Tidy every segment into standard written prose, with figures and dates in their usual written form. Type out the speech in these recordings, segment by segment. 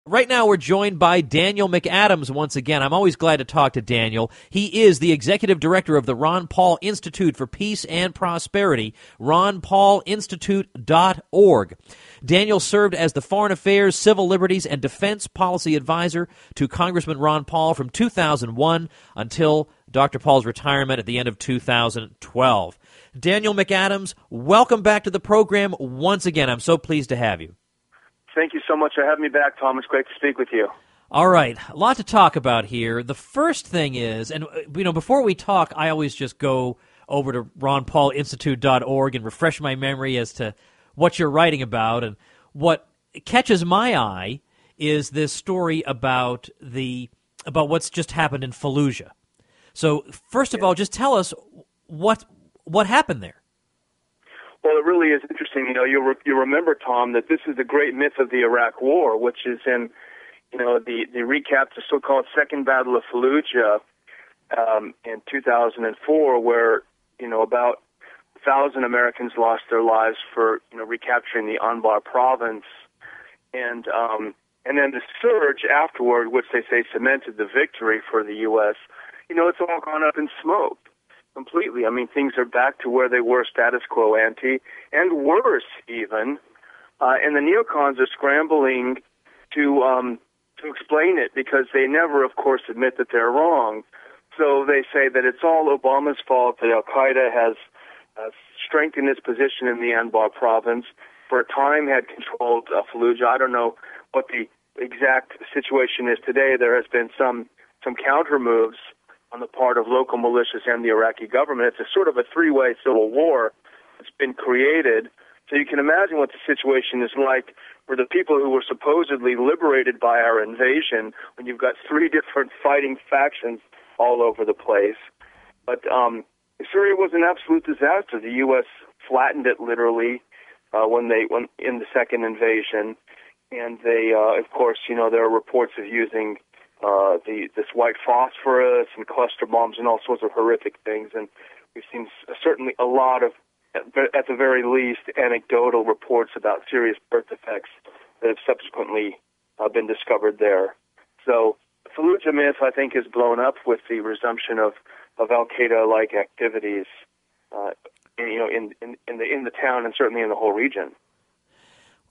Right now, we're joined by Daniel McAdams once again. I'm always glad to talk to Daniel. He is the executive director of the Ron Paul Institute for Peace and Prosperity, ronpaulinstitute.org. Daniel served as the Foreign Affairs, Civil Liberties, and Defense Policy Advisor to Congressman Ron Paul from 2001 until Dr. Paul's retirement at the end of 2012. Daniel McAdams, welcome back to the program once again. I'm so pleased to have you. Thank you so much for having me back, Tom. It's great to speak with you. All right, a lot to talk about here. The first thing is, and before we talk, I always just go over to ronpaulinstitute.org and refresh my memory as to what you're writing about. And what catches my eye is this story about what's just happened in Fallujah. So first of all, just tell us what happened there. Well, it really is interesting. You remember, Tom, that this is the great myth of the Iraq War, which is in, the recap, the so-called Second Battle of Fallujah in 2004, where, about 1,000 Americans lost their lives for, recapturing the Anbar province. And then the surge afterward, which they say cemented the victory for the U.S., it's all gone up in smoke. Completely. I mean, things are back to where they were, status quo ante, and worse even. And the neocons are scrambling to explain it because they never, of course, admit that they're wrong. So they say that it's all Obama's fault, that Al-Qaeda has strengthened its position in the Anbar province, for a time had controlled Fallujah. I don't know what the exact situation is today. There has been some counter moves on the part of local militias and the Iraqi government. It's a sort of a three-way civil war that's been created. So you can imagine what the situation is like for the people who were supposedly liberated by our invasion, when you've got three different fighting factions all over the place. But Syria was an absolute disaster. The U.S. flattened it literally when in the second invasion. And they, of course, there are reports of using this white phosphorus and cluster bombs and all sorts of horrific things. And we've seen certainly a lot of, at the very least, anecdotal reports about serious birth defects that have subsequently been discovered there. So the Fallujah myth, I think, is blown up with the resumption of Al-Qaeda-like activities, in the town and certainly in the whole region.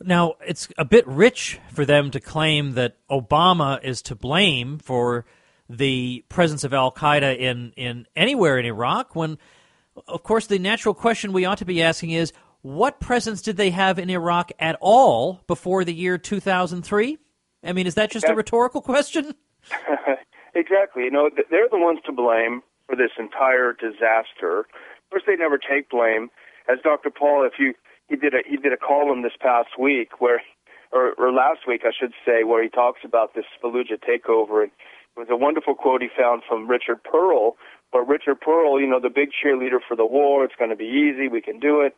Now, it's a bit rich for them to claim that Obama is to blame for the presence of al-Qaeda in anywhere in Iraq, when, of course, the natural question we ought to be asking is, what presence did they have in Iraq at all before the year 2003? I mean, is that just a rhetorical question? Exactly. They're the ones to blame for this entire disaster. Of course, they never take blame. As Dr. Paul, he did a column this past week or last week, I should say, where he talks about this Fallujah takeover. And it was a wonderful quote he found from Richard Pearl, where Richard Pearl, the big cheerleader for the war, it's going to be easy, we can do it,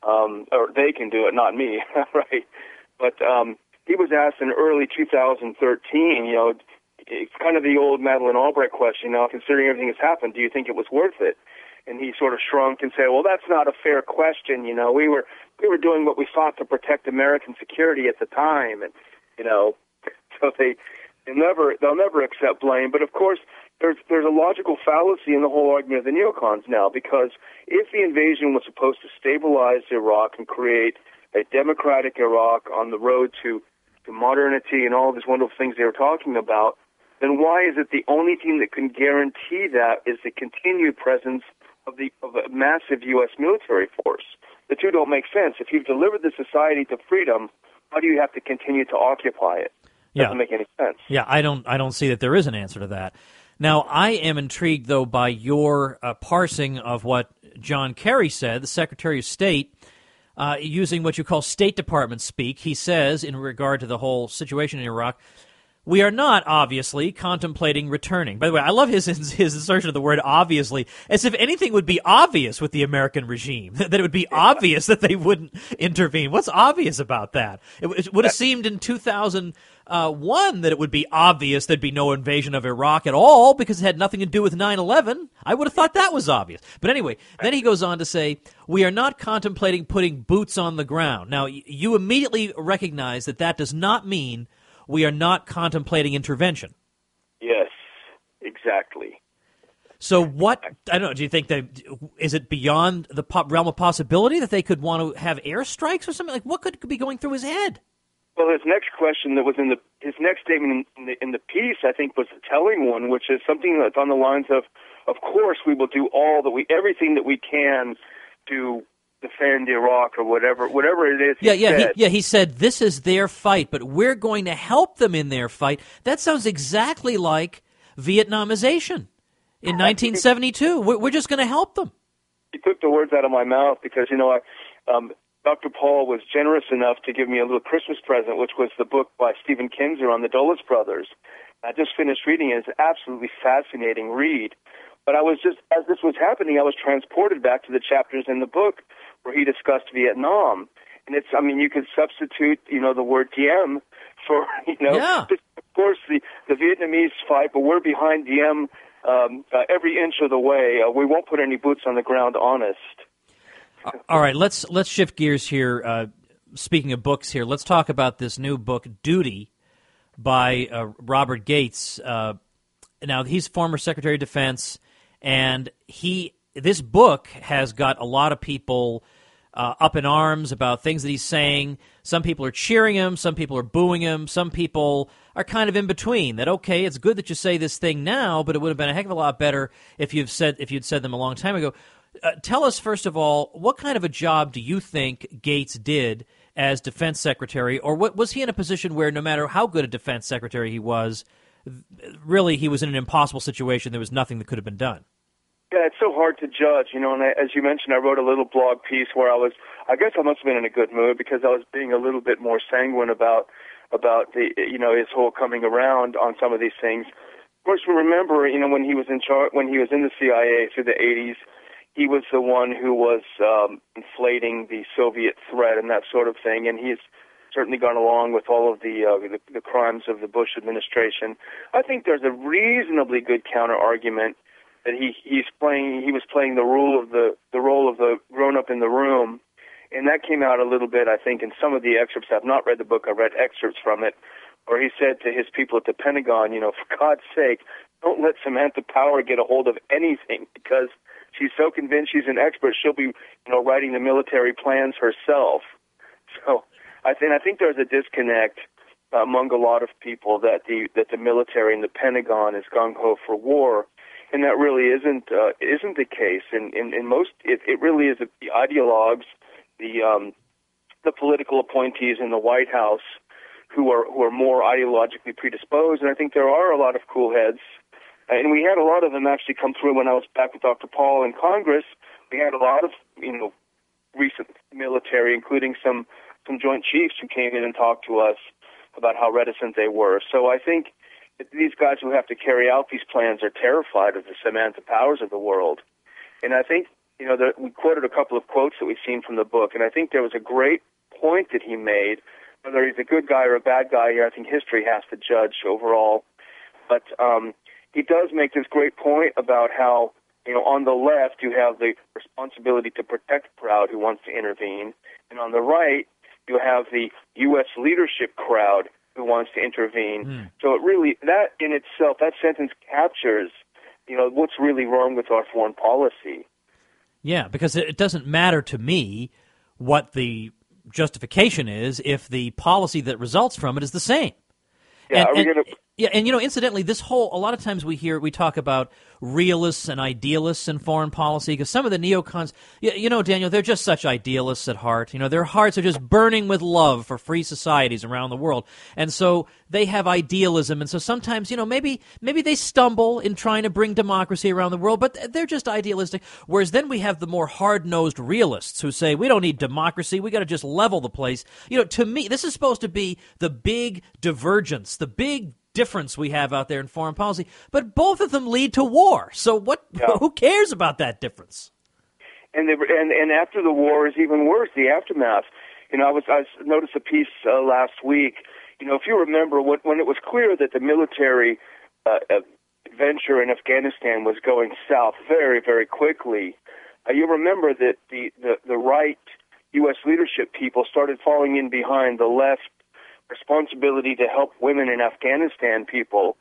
or they can do it, not me, right? But he was asked in early 2013, it's kind of the old Madeleine Albright question, considering everything that's happened, do you think it was worth it? And he sort of shrunk and said, well, that's not a fair question. We were doing what we thought to protect American security at the time. And, so they'll never accept blame. But of course, there's a logical fallacy in the whole argument of the neocons now, because if the invasion was supposed to stabilize Iraq and create a democratic Iraq on the road to modernity and all these wonderful things they were talking about, then why is it the only thing that can guarantee that is the continued presence of a massive U.S. military force? The two don't make sense. If you've delivered the society to freedom, why do you have to continue to occupy it? Doesn't make any sense. Yeah, I don't see that there is an answer to that. Now, I am intrigued, though, by your parsing of what John Kerry said, the Secretary of State, using what you call State Department speak. He says, in regard to the whole situation in Iraq, we are not, obviously, contemplating returning. By the way, I love his insertion of the word obviously, as if anything would be obvious with the American regime, that it would be obvious that they wouldn't intervene. What's obvious about that? It would have seemed in 2001 that it would be obvious there'd be no invasion of Iraq at all because it had nothing to do with 9/11. I would have thought that was obvious. But anyway, then he goes on to say, we are not contemplating putting boots on the ground. Now, you immediately recognize that does not mean we are not contemplating intervention. Yes, exactly. So what, I don't know, do you think is it beyond the realm of possibility that they could want to have airstrikes or something? Like, what could be going through his head? Well, his next question that was his next statement in the piece, I think, was a telling one, which is something that's on the lines of course we will do everything that we can to defend Iraq or whatever it is. He said this is their fight, but we're going to help them in their fight. That sounds exactly like Vietnamization in 1972. We're just going to help them. He took the words out of my mouth because, Dr. Paul was generous enough to give me a little Christmas present, which was the book by Stephen Kinzer on the Dulles brothers. I just finished reading it. It's an absolutely fascinating read. But as this was happening, I was transported back to the chapters in the book where he discussed Vietnam. And you could substitute, the word Diem for, Yeah. Of course, the Vietnamese fight, but we're behind Diem every inch of the way. We won't put any boots on the ground, honest. All right, let's shift gears here. Speaking of books here, let's talk about this new book, Duty, by Robert Gates. Now, he's former Secretary of Defense, and this book has got a lot of people up in arms about things that he's saying. Some people are cheering him, some people are booing him, some people are kind of in between. That, okay, it's good that you say this thing now, but it would have been a heck of a lot better if you'd said them a long time ago. Tell us, first of all, what kind of a job do you think Gates did as Defense Secretary, or was he in a position where no matter how good a Defense Secretary he was, really he was in an impossible situation, there was nothing that could have been done? Yeah, it's so hard to judge, and as you mentioned, I wrote a little blog piece where I guess I must have been in a good mood because I was being a little bit more sanguine about the, his whole coming around on some of these things. Of course, we remember, when he was in charge, when he was in the CIA through the 80s, he was the one who was inflating the Soviet threat and that sort of thing, and he's certainly gone along with all of the crimes of the Bush administration. I think there's a reasonably good counter argument that he was playing the role of the grown up in the room, and that came out a little bit, I think, in some of the excerpts. I've not read the book. I've read excerpts from it, where he said to his people at the Pentagon, for God's sake, don't let Samantha Power get a hold of anything because she's so convinced she's an expert, she'll be, writing the military plans herself. So I think there's a disconnect among a lot of people that the military and the Pentagon is gung ho for war, and that really isn't the case. In most, it really is the ideologues, the political appointees in the White House who are more ideologically predisposed, and I think there are a lot of cool heads. And we had a lot of them actually come through when I was back with Dr. Paul in Congress. We had a lot of, recent military, including some Joint Chiefs who came in and talked to us about how reticent they were. So I think that these guys who have to carry out these plans are terrified of the Samantha Powers of the world. And I think, we quoted a couple of quotes that we've seen from the book, and I think there was a great point that he made. Whether he's a good guy or a bad guy here, I think history has to judge overall. But he does make this great point about how, on the left you have the responsibility to protect the crowd who wants to intervene, and on the right you have the U.S. leadership crowd who wants to intervene. So it really, that in itself, that sentence captures, what's really wrong with our foreign policy. Yeah, because it doesn't matter to me what the justification is if the policy that results from it is the same. Yeah, and incidentally, a lot of times we talk about realists and idealists in foreign policy because some of the neocons, Daniel, they're just such idealists at heart. Their hearts are just burning with love for free societies around the world. And so they have idealism. And so sometimes, maybe they stumble in trying to bring democracy around the world, but they're just idealistic. Whereas then we have the more hard-nosed realists who say, we don't need democracy. We got to just level the place. To me, this is supposed to be the big divergence, the big difference we have out there in foreign policy, but both of them lead to war. So what? Yeah. Who cares about that difference? And after the war is even worse. The aftermath. I noticed a piece last week. If you remember, when it was clear that the military venture in Afghanistan was going south very, very quickly, you remember that the right U.S. leadership people started falling in behind the left responsibility to help women in Afghanistan people.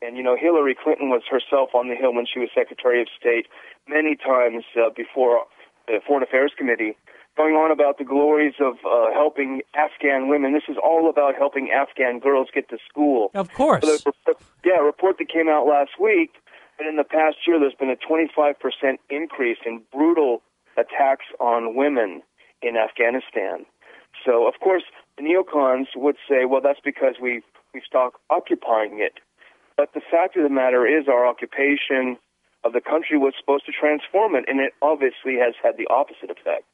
And, Hillary Clinton was herself on the Hill when she was Secretary of State many times before the Foreign Affairs Committee, going on about the glories of helping Afghan women. This is all about helping Afghan girls get to school. Of course. So a report that came out last week, that in the past year there's been a 25% increase in brutal attacks on women in Afghanistan. So, of course, the neocons would say, well, that's because we've stopped occupying it. But the fact of the matter is our occupation of the country was supposed to transform it, and it obviously has had the opposite effect.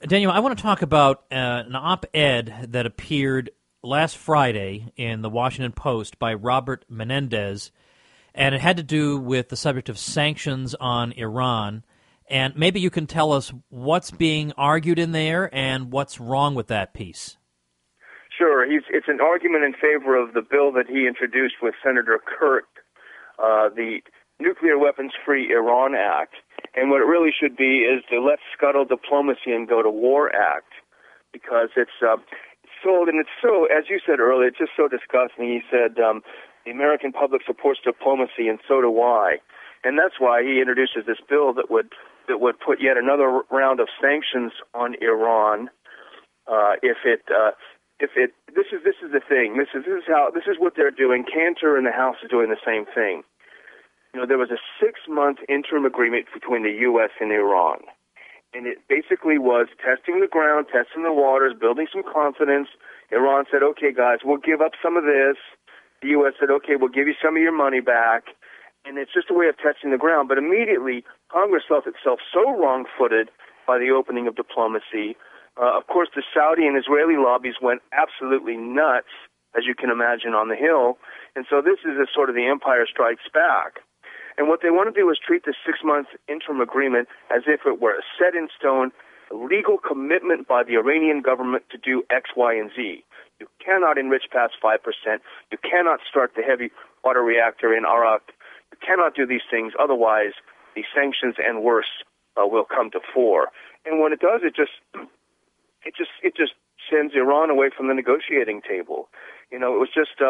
Daniel, I want to talk about an op-ed that appeared last Friday in the Washington Post by Robert Menendez, and it had to do with the subject of sanctions on Iran. And maybe you can tell us what's being argued in there and what's wrong with that piece. Sure. It's an argument in favor of the bill that he introduced with Senator Kirk, the Nuclear Weapons-Free Iran Act. And what it really should be is the Let's Scuttle Diplomacy and Go to War Act, because it's sold, and it's so, as you said earlier, it's just so disgusting. He said, the American public supports diplomacy, and so do I. And that's why he introduces this bill that would put yet another round of sanctions on Iran this is the thing. This is what they're doing. Cantor and the House is doing the same thing. There was a 6-month interim agreement between the U.S. and Iran, and it basically was testing the ground, testing the waters, building some confidence. Iran said, "Okay, guys, we'll give up some of this." The U.S. said, "Okay, we'll give you some of your money back." And it's just a way of testing the ground. But immediately, Congress felt itself so wrong-footed by the opening of diplomacy. Of course, the Saudi and Israeli lobbies went absolutely nuts, as you can imagine, on the Hill. And so this is a sort of the Empire Strikes Back. And what they want to do is treat this 6-month interim agreement as if it were a set-in-stone legal commitment by the Iranian government to do X, Y, and Z. You cannot enrich past 5%. You cannot start the heavy water reactor in Arak. You cannot do these things. Otherwise, the sanctions and worse will come to fore. And when it does, it just sends Iran away from the negotiating table. It was just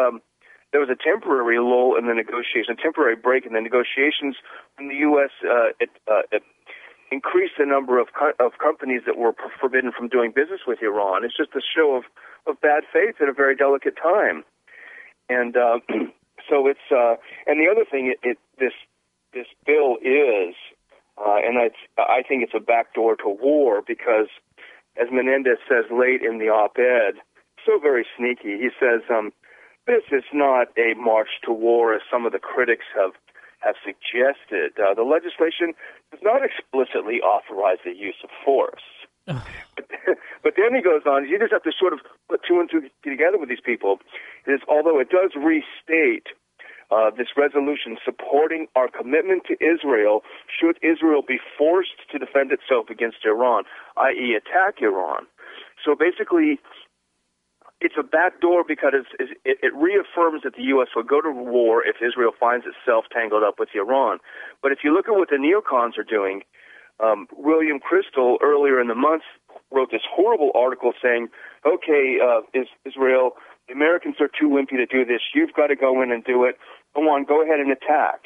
there was a temporary lull in the negotiation, a temporary break in the negotiations when the U.S. Increased the number of companies that were forbidden from doing business with Iran. It's just a show of bad faith at a very delicate time. And so it's and the other thing this bill is, and I think it's a backdoor to war, because as Menendez says late in the op-ed, so very sneaky, he says, this is not a march to war as some of the critics have suggested. The legislation does not explicitly authorize the use of force. But then he goes on, you just have to sort of put two and two together with these people. Although it does restate this resolution supporting our commitment to Israel should Israel be forced to defend itself against Iran, i.e. attack Iran. So basically, it's a backdoor because it reaffirms that the U.S. will go to war if Israel finds itself tangled up with Iran. But if you look at what the neocons are doing, William Crystal earlier in the month wrote this horrible article saying, okay, Israel, the Americans are too wimpy to do this. You've got to go in and do it. Come on, go ahead and attack.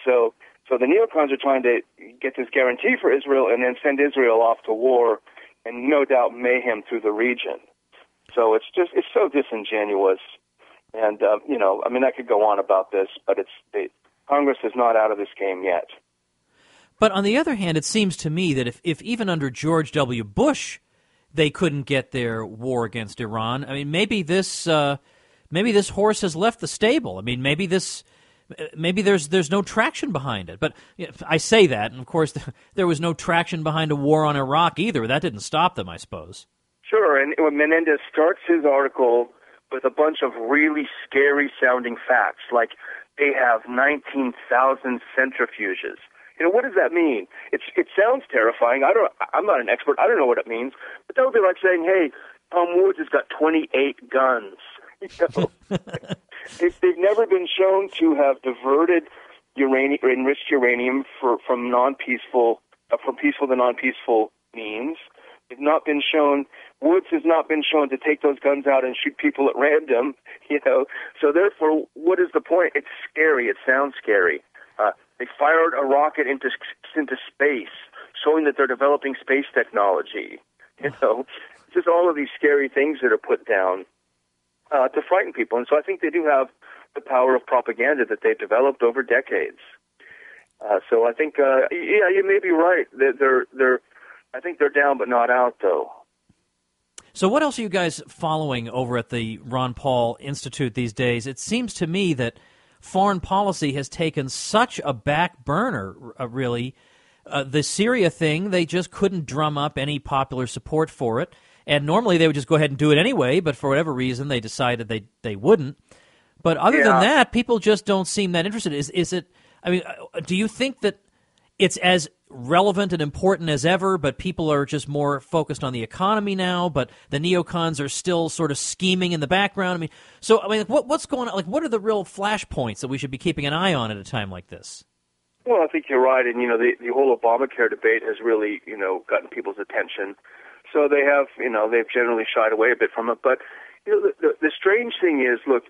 So the neocons are trying to get this guarantee for Israel and then send Israel off to war and no doubt mayhem through the region. So it's so disingenuous, and I could go on about this, but Congress is not out of this game yet. But on the other hand, it seems to me that if even under George W. Bush they couldn't get their war against Iran, I mean, maybe this horse has left the stable. I mean, maybe there's no traction behind it. But I say that, and of course there was no traction behind a war on Iraq either. That didn't stop them, I suppose. Sure, and Menendez starts his article with a bunch of really scary-sounding facts, like they have 19,000 centrifuges. What does that mean? It sounds terrifying. I'm not an expert. I don't know what it means. But that would be like saying, hey, Tom Woods has got 28 guns. They've never been shown to have diverted enriched uranium from peaceful to non-peaceful means. They've not been shown. Woods has not been shown to take those guns out and shoot people at random. So therefore, what is the point? It's scary. It sounds scary. They fired a rocket into space, showing that they're developing space technology. Just all of these scary things that are put down to frighten people. And so I think they do have the power of propaganda that they've developed over decades. So I think, you may be right. I think they're down but not out, though. So what else are you guys following over at the Ron Paul Institute these days? It seems to me that foreign policy has taken such a back burner, really. The Syria thing, they just couldn't drum up any popular support for it. And normally they would just go ahead and do it anyway, but for whatever reason they decided they wouldn't. But other than that, people just don't seem that interested. Is it? I mean, do you think that it's as relevant and important as ever, but people are just more focused on the economy now, but the neocons are still sort of scheming in the background? What's going on? Like, what are the real flashpoints that we should be keeping an eye on at a time like this? Well, I think you're right, and the whole Obamacare debate has really gotten people's attention. So they have they've generally shied away a bit from it. But the strange thing is, look,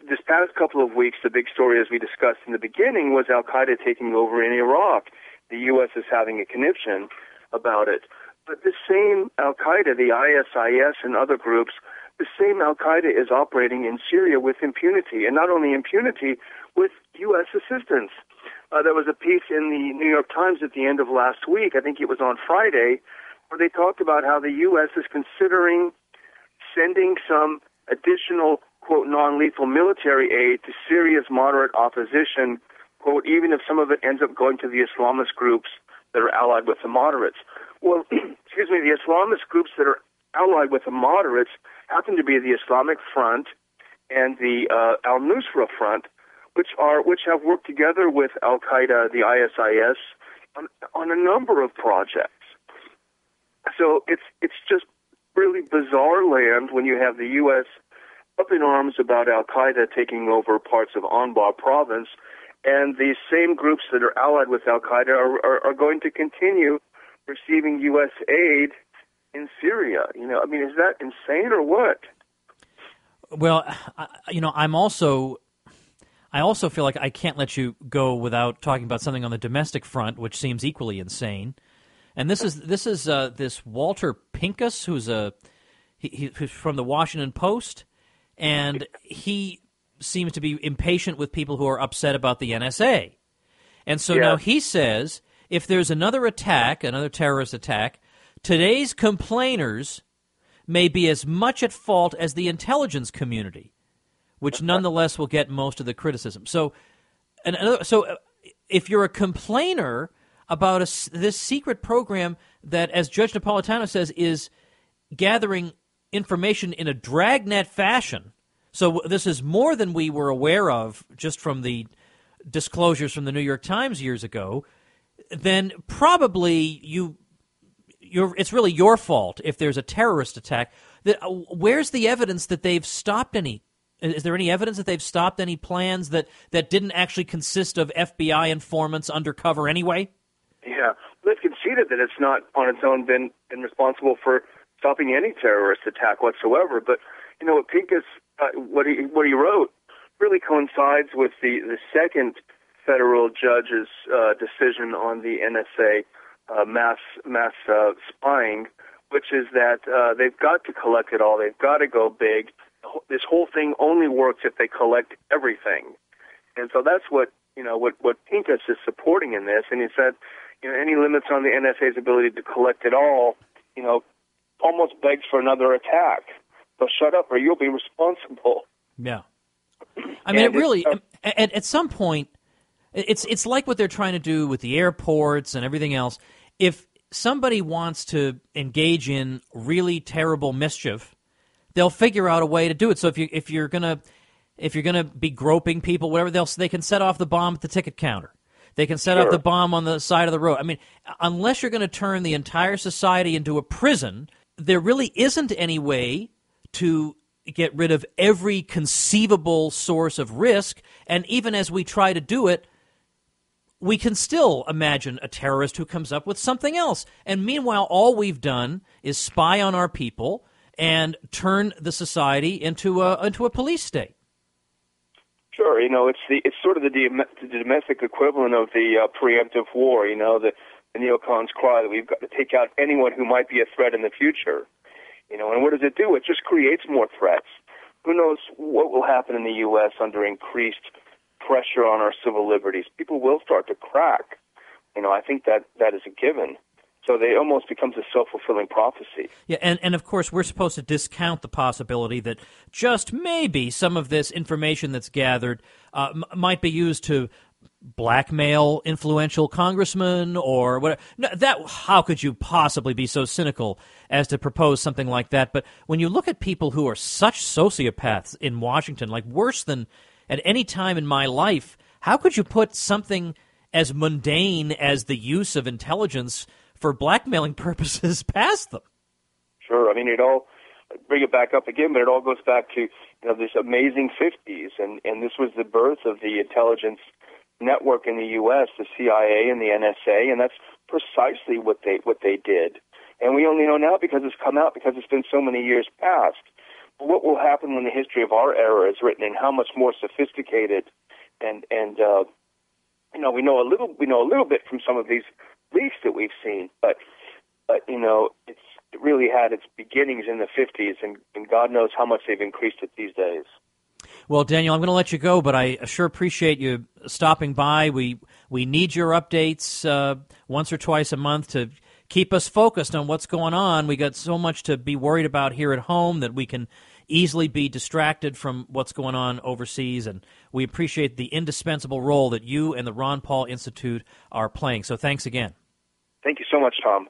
this past couple of weeks, the big story, as we discussed in the beginning, was Al-Qaeda taking over in Iraq. The U.S. is having a conniption about it. But the same Al-Qaeda, the ISIS and other groups, the same Al-Qaeda is operating in Syria with impunity, and not only impunity, with U.S. assistance. There was a piece in the New York Times at the end of last week, I think it was on Friday, where they talked about how the U.S. is considering sending some additional, quote, non-lethal military aid to Syria's moderate opposition, quote, even if some of it ends up going to the Islamist groups that are allied with the moderates. Well, the Islamist groups that are allied with the moderates happen to be the Islamic Front and the Al-Nusra Front, which have worked together with Al-Qaeda, the ISIS, on a number of projects. So it's just really bizarre land when you have the U.S. up in arms about Al-Qaeda taking over parts of Anbar province, and these same groups that are allied with Al-Qaeda are going to continue receiving U.S. aid in Syria. Is that insane or what? Well, I also feel like I can't let you go without talking about something on the domestic front, which seems equally insane. And this is this Walter Pincus, who's who's from the Washington Post, and he seems to be impatient with people who are upset about the NSA. And so now he says, if there's another terrorist attack, today's complainers may be as much at fault as the intelligence community, which nonetheless will get most of the criticism. So if you're a complainer about this secret program that, as Judge Napolitano says, is gathering information in a dragnet fashion, so this is more than we were aware of just from the disclosures from the New York Times years ago, then probably it's really your fault if there's a terrorist attack. Where's the evidence that they've stopped any? Is there any evidence that they've stopped any plans that didn't actually consist of FBI informants undercover anyway? Yeah, they've conceded that it's not on its own been responsible for stopping any terrorist attack whatsoever. But what Pincus, what he wrote, really coincides with the second federal judge's decision on the NSA mass spying, which is that they've got to collect it all. They've got to go big. This whole thing only works if they collect everything. And so that's what Pincus is supporting in this. And he said, any limits on the NSA's ability to collect it all, almost begs for another attack. So shut up or you'll be responsible. Yeah. I mean, it really, at some point, it's like what they're trying to do with the airports and everything else. If somebody wants to engage in really terrible mischief, they'll figure out a way to do it. So if you're gonna be groping people, whatever, they can set off the bomb at the ticket counter. They can set off the bomb on the side of the road. I mean, unless you're going to turn the entire society into a prison, there really isn't any way to get rid of every conceivable source of risk. And even as we try to do it, we can still imagine a terrorist who comes up with something else. And meanwhile, all we've done is spy on our people and turn the society into a police state. Sure, it's sort of the domestic equivalent of the preemptive war. The neocons cry that we've got to take out anyone who might be a threat in the future. And what does it do? It just creates more threats. Who knows what will happen in the U.S. under increased pressure on our civil liberties? People will start to crack. I think that is a given. So they almost becomes a self-fulfilling prophecy. Yeah, and of course we're supposed to discount the possibility that just maybe some of this information that's gathered might be used to blackmail influential congressmen or whatever. No, how could you possibly be so cynical as to propose something like that? But when you look at people who are such sociopaths in Washington, like worse than at any time in my life, how could you put something as mundane as the use of intelligence for blackmailing purposes past them? Sure. I mean, bring it back up again, but it all goes back to this amazing 50s, and this was the birth of the intelligence network in the U.S., the CIA and the NSA, and that's precisely what they did. And we only know now because it's come out, because it's been so many years past. But what will happen when the history of our era is written, and how much more sophisticated and we know a little bit from some of these leaks that we've seen, but it really had its beginnings in the 50s, and God knows how much they've increased it these days. Well, Daniel, I'm going to let you go, but I sure appreciate you stopping by. We need your updates once or twice a month to keep us focused on what's going on. We got so much to be worried about here at home that we can easily be distracted from what's going on overseas, and we appreciate the indispensable role that you and the Ron Paul Institute are playing. So thanks again. Thank you so much, Tom.